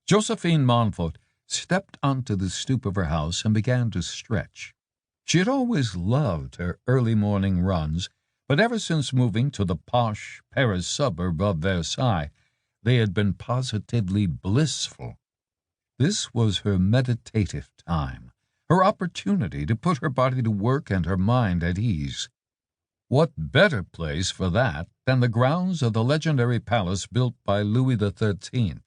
Josephine Montfort stepped onto the stoop of her house and began to stretch. She had always loved her early morning runs, but ever since moving to the posh Paris suburb of Versailles, they had been positively blissful. This was her meditative time, her opportunity to put her body to work and her mind at ease. What better place for that than the grounds of the legendary palace built by Louis XIII?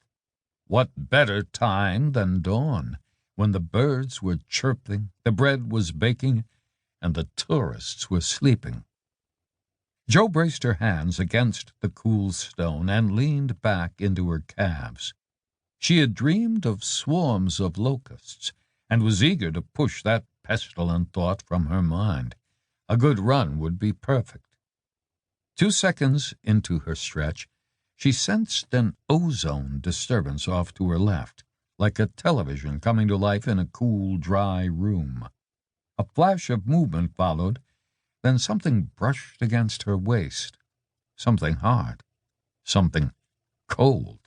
What better time than dawn, when the birds were chirping, the bread was baking, and the tourists were sleeping? Jo braced her hands against the cool stone and leaned back into her calves. She had dreamed of swarms of locusts, and was eager to push that pestilent thought from her mind. A good run would be perfect. 2 seconds into her stretch, she sensed an ozone disturbance off to her left, like a television coming to life in a cool, dry room. A flash of movement followed, then something brushed against her waist. Something hard. Something cold.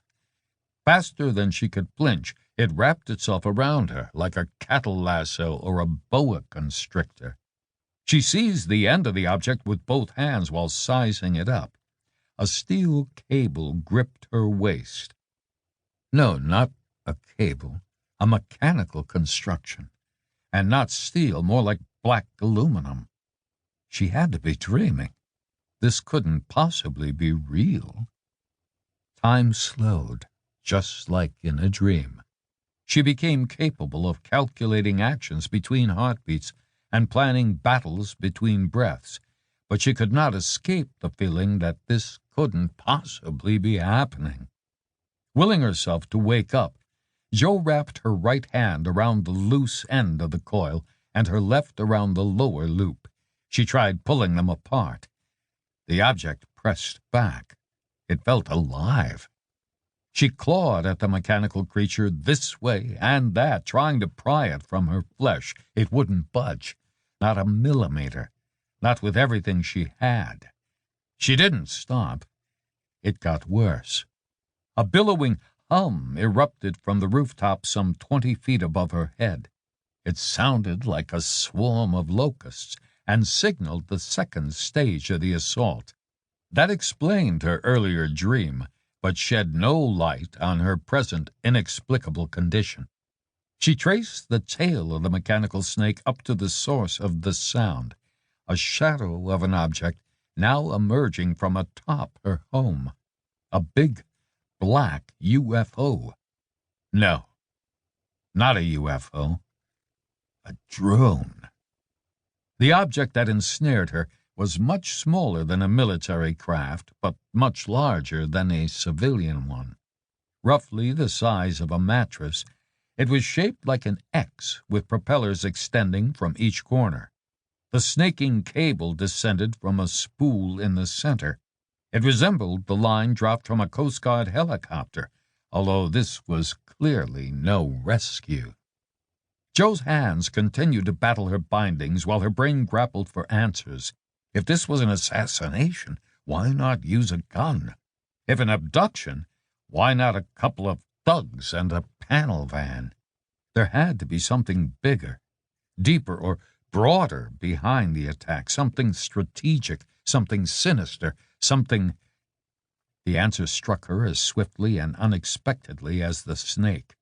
Faster than she could flinch, it wrapped itself around her like a cattle lasso or a boa constrictor. She seized the end of the object with both hands while sizing it up. A steel cable gripped her waist. No, not a cable, a mechanical construction. And not steel, more like black aluminum. She had to be dreaming. This couldn't possibly be real. Time slowed, just like in a dream. She became capable of calculating actions between heartbeats and planning battles between breaths, but she could not escape the feeling that this couldn't possibly be happening. Willing herself to wake up, Jo wrapped her right hand around the loose end of the coil and her left around the lower loop. She tried pulling them apart. The object pressed back. It felt alive. She clawed at the mechanical creature this way and that, trying to pry it from her flesh. It wouldn't budge. Not a millimeter. Not with everything she had. She didn't stop. It got worse. A billowing hum erupted from the rooftop some 20 feet above her head. It sounded like a swarm of locusts and signaled the second stage of the assault. That explained her earlier dream, but shed no light on her present inexplicable condition. She traced the tail of the mechanical snake up to the source of the sound, a shadow of an object now emerging from atop her home. A big, black UFO. No, not a UFO. A drone. The object that ensnared her was much smaller than a military craft, but much larger than a civilian one. Roughly the size of a mattress, it was shaped like an X with propellers extending from each corner. The snaking cable descended from a spool in the center. It resembled the line dropped from a Coast Guard helicopter, although this was clearly no rescue. Jo's hands continued to battle her bindings while her brain grappled for answers. If this was an assassination, why not use a gun? If an abduction, why not a couple of thugs and a panel van? There had to be something bigger, deeper or broader behind the attack, something strategic, something sinister, something... The answer struck her as swiftly and unexpectedly as the snake.